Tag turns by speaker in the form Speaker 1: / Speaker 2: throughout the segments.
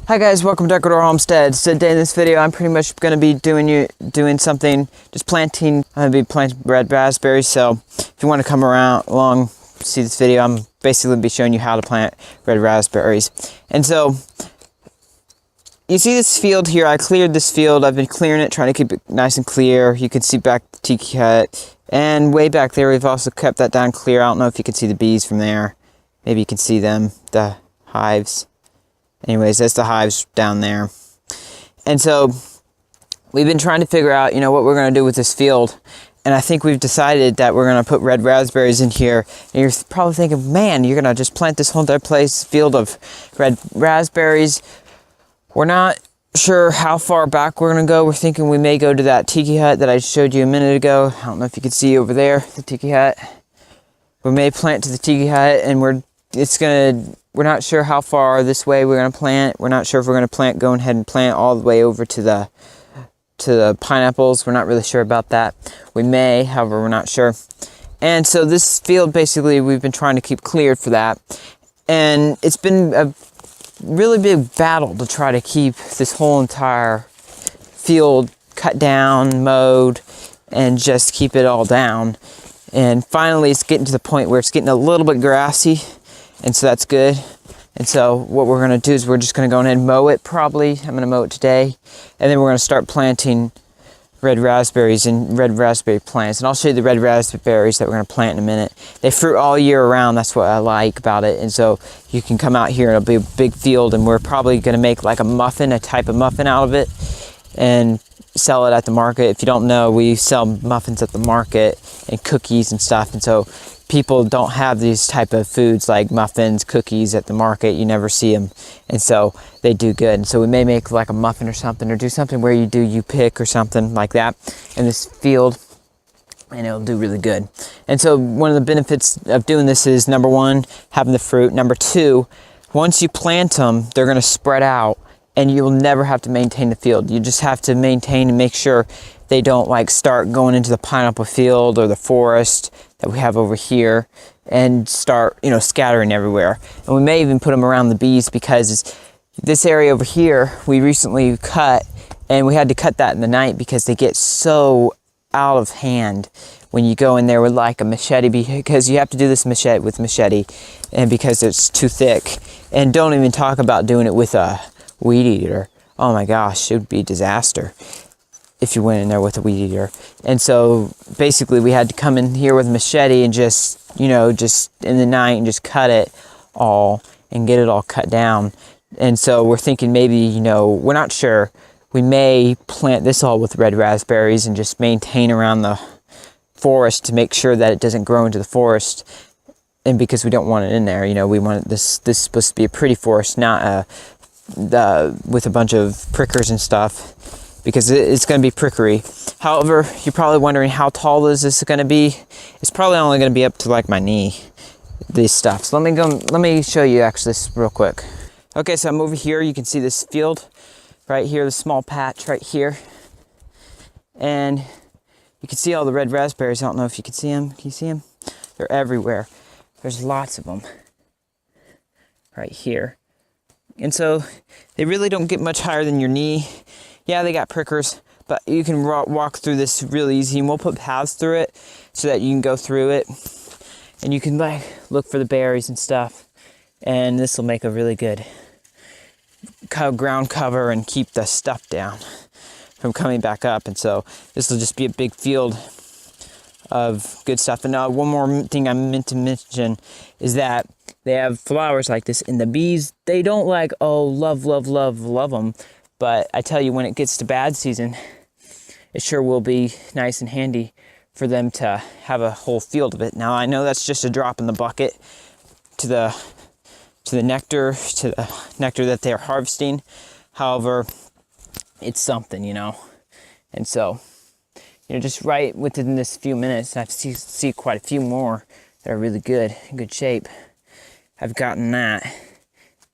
Speaker 1: Hi guys, welcome to Ecuador Homestead. So today in this video, I'm pretty much going to be doing something, just planting. I'm going to be planting red raspberries. So if you want to come along, see this video, I'm basically going to be showing you how to plant red raspberries. And so you see this field here. I cleared this field. I've been clearing it, trying to keep it nice and clear. You can see back the tiki hut, and way back there, we've also kept that down clear. I don't know if you can see the bees from there. Maybe you can see them, the hives. Anyways, that's the hives down there. And so we've been trying to figure out, what we're going to do with this field. And I think we've decided that we're going to put red raspberries in here. And you're probably thinking, man, you're going to just plant this whole entire field of red raspberries. We're not sure how far back we're going to go. We're thinking we may go to that tiki hut that I showed you a minute ago. I don't know if you can see over there, the tiki hut. We may plant to the tiki hut, and we're not sure how far this way we're going to plant. We're not sure if we're going to go ahead and plant all the way over to the pineapples. We're not really sure about that. We may, however, we're not sure. And so this field, basically, we've been trying to keep cleared for that. And it's been a really big battle to try to keep this whole entire field cut down, mowed, and just keep it all down. And finally, it's getting to the point where it's getting a little bit grassy. And so that's good. And so what we're going to do is we're just going to go ahead and mow it probably. I'm going to mow it today. And then we're going to start planting red raspberries and red raspberry plants. And I'll show you the red raspberries that we're going to plant in a minute. They fruit all year around. That's what I like about it. And so you can come out here and it'll be a big field. And we're probably going to make like a type of muffin out of it. And sell it at the market. If you don't know, we sell muffins at the market and cookies and stuff. And so people don't have these type of foods like muffins, cookies at the market. You never see them. And so they do good. And so we may make like a muffin or something, or do something where you pick or something like that in this field, and it'll do really good. And so one of the benefits of doing this is, number one, having the fruit. Number two, once you plant them, they're going to spread out, and you'll never have to maintain the field. You just have to maintain and make sure they don't like start going into the pineapple field or the forest that we have over here and start, scattering everywhere. And we may even put them around the bees, because this area over here, we recently cut, and we had to cut that in the night because they get so out of hand when you go in there with like a machete, because you have to do this with machete, and because it's too thick. And don't even talk about doing it with a weed eater. Oh my gosh, it would be a disaster if you went in there with a weed eater. And so basically we had to come in here with a machete and just in the night and just cut it all and get it all cut down. And so we're thinking maybe, we're not sure, we may plant this all with red raspberries and just maintain around the forest to make sure that it doesn't grow into the forest. And because we don't want it in there, we want this is supposed to be a pretty forest, not with a bunch of prickers and stuff, because it's going to be prickery. However, you're probably wondering, how tall is this going to be? It's probably only going to be up to like my knee, this stuff. So let me show you actually this real quick. Okay, so I'm over here. You can see this field right here, the small patch right here. And you can see all the red raspberries. I don't know if you can see them. Can you see them? They're everywhere. There's lots of them right here. And so they really don't get much higher than your knee. Yeah, they got prickers, but you can walk through this really easy, and we'll put paths through it so that you can go through it, and you can like look for the berries and stuff. And this will make a really good ground cover and keep the stuff down from coming back up. And so this will just be a big field of good stuff. And now one more thing I meant to mention is that they have flowers like this, and the bees, they don't love them. But I tell you, when it gets to bad season, it sure will be nice and handy for them to have a whole field of it. Now, I know that's just a drop in the bucket to the nectar that they're harvesting. However, it's something, And so, just right within this few minutes, I see quite a few more that are really good, in good shape. I've gotten that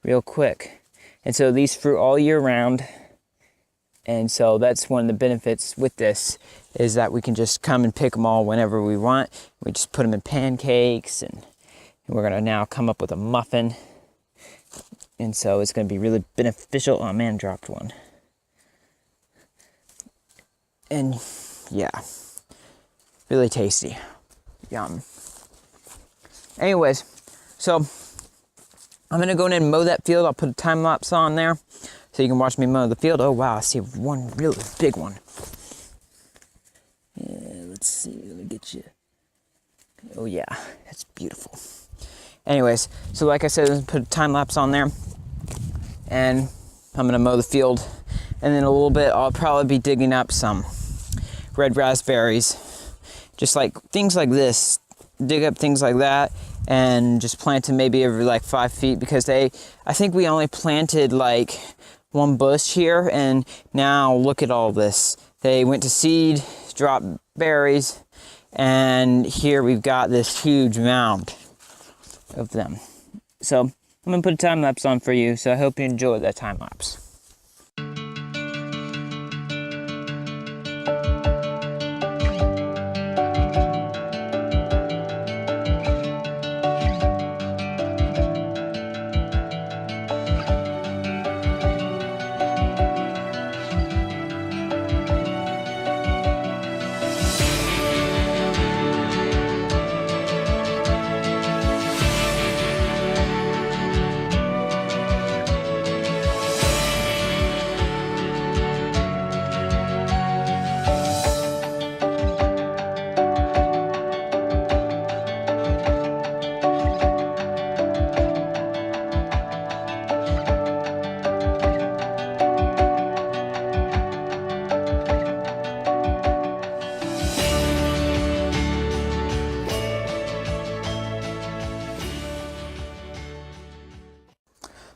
Speaker 1: real quick. And so these fruit all year round. And so that's one of the benefits with this, is that we can just come and pick them all whenever we want. We just put them in pancakes, and we're going to now come up with a muffin. And so it's going to be really beneficial. Oh man, dropped one. And yeah, really tasty. Yum. Anyways, so I'm going to go in and mow that field. I'll put a time lapse on there so you can watch me mow the field. Oh wow, I see one really big one. Yeah, let's see, let me get you. Oh yeah, that's beautiful. Anyways, so like I said, let's put a time lapse on there, and I'm gonna mow the field, and then in a little bit I'll probably be digging up some red raspberries, just like things like this. Dig up things like that and just plant them maybe every like 5 feet, because I think we only planted like one bush here, and now look at all this. They went to seed, dropped berries, and here we've got this huge mound of them. So I'm gonna put a time lapse on for you, so I hope you enjoy that time lapse.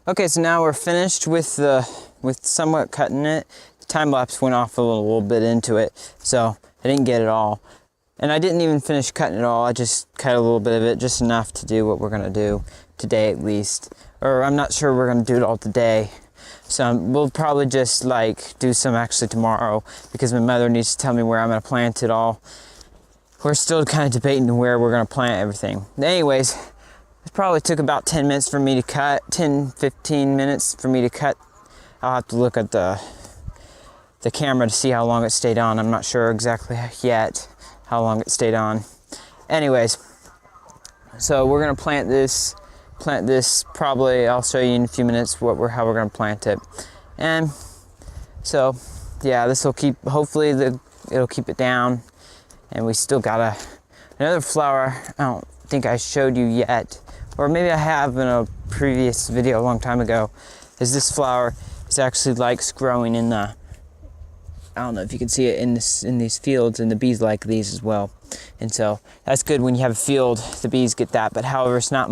Speaker 1: Okay, so now we're finished with somewhat cutting it. The time lapse went off a little bit into it, so I didn't get it all. And I didn't even finish cutting it all. I just cut a little bit of it, just enough to do what we're gonna do today at least. Or I'm not sure we're gonna do it all today. So we'll probably just like do some actually tomorrow, because my mother needs to tell me where I'm gonna plant it all. We're still kind of debating where we're gonna plant everything. Anyways, it probably took about 10 minutes for me to cut, 10-15 minutes for me to cut. I'll have to look at the camera to see how long it stayed on. I'm not sure exactly yet how long it stayed on. Anyways, so we're gonna plant this probably. I'll show you in a few minutes how we're gonna plant it. And so yeah, this will keep, hopefully it'll keep it down. And we still got another flower I don't think I showed you yet, or maybe I have in a previous video a long time ago, is this flower is actually likes growing in the, I don't know if you can see it in these fields, and the bees like these as well. And so that's good when you have a field, the bees get that, but however it's not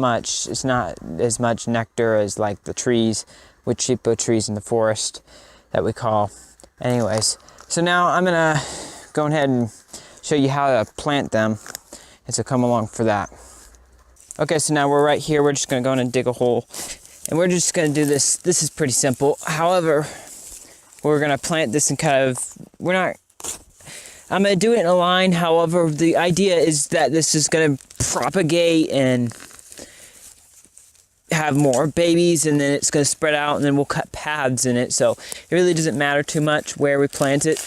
Speaker 1: as much nectar as like the trees, wood cheapo trees in the forest that we call. Anyways, so now I'm gonna go ahead and show you how to plant them, and so come along for that. Okay, so now we're right here. We're just gonna go in and dig a hole, and we're just gonna do this. This is pretty simple. However, we're gonna plant this and I'm gonna do it in a line. However, the idea is that this is gonna propagate and have more babies, and then it's gonna spread out, and then we'll cut paths in it. So it really doesn't matter too much where we plant it.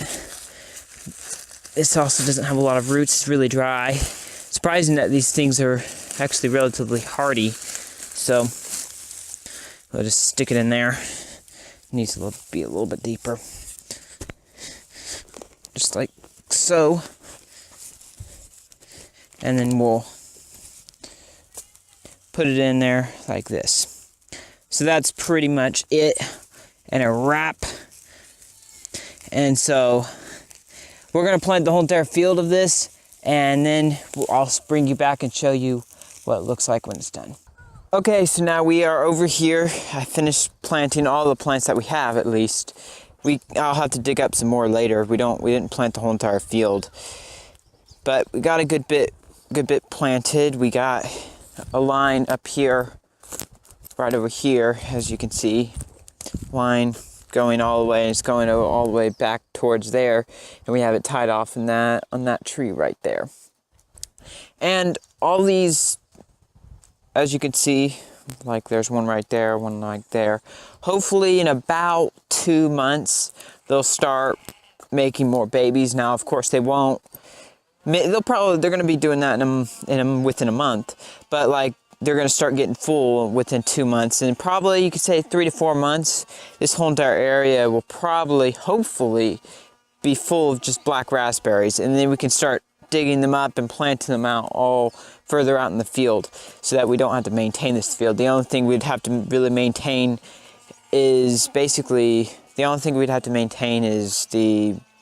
Speaker 1: This also doesn't have a lot of roots. It's really dry. Surprising that these things are actually relatively hardy. So we'll just stick it in there. It needs to be a little bit deeper. Just like so. And then we'll put it in there like this. So that's pretty much it, and a wrap. And so we're gonna plant the whole entire field of this, and then I'll bring you back and show you what it looks like when it's done. Okay, so now we are over here. I finished planting all the plants that we have, at least. I'll have to dig up some more later. We didn't plant the whole entire field, but we got a good bit planted. We got a line up here, right over here, as you can see, line going all the way, and it's going all the way back towards there, and we have it tied off on that tree right there. And all these, as you can see, Like there's one right there, one like there. Hopefully in about 2 months, they'll start making more babies. Now, of course, they won't. They're going to be doing that within a month, but like they're going to start getting full within 2 months, and probably you could say 3 to 4 months. This whole entire area will probably, hopefully, be full of just black raspberries, and then we can start digging them up and planting them out all further out in the field, so that we don't have to maintain this field. The only thing we'd have to really maintain is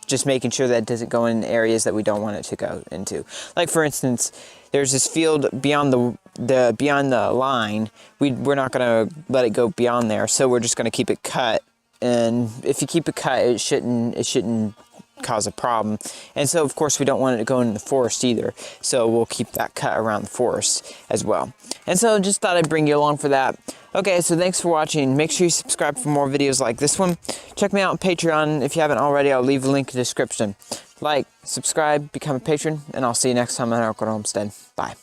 Speaker 1: just making sure that it doesn't go in areas that we don't want it to go into. Like for instance, there's this field beyond the line. We're not going to let it go beyond there, so we're just going to keep it cut. And if you keep it cut, it shouldn't cause a problem. And so of course we don't want it to go into the forest either, so we'll keep that cut around the forest as well. And so just thought I'd bring you along for that. Okay, so thanks for watching. Make sure you subscribe for more videos like this one. Check me out on Patreon if you haven't already. I'll leave a link in the description. Like, subscribe, become a patron, and I'll see you next time on Homestead. Bye.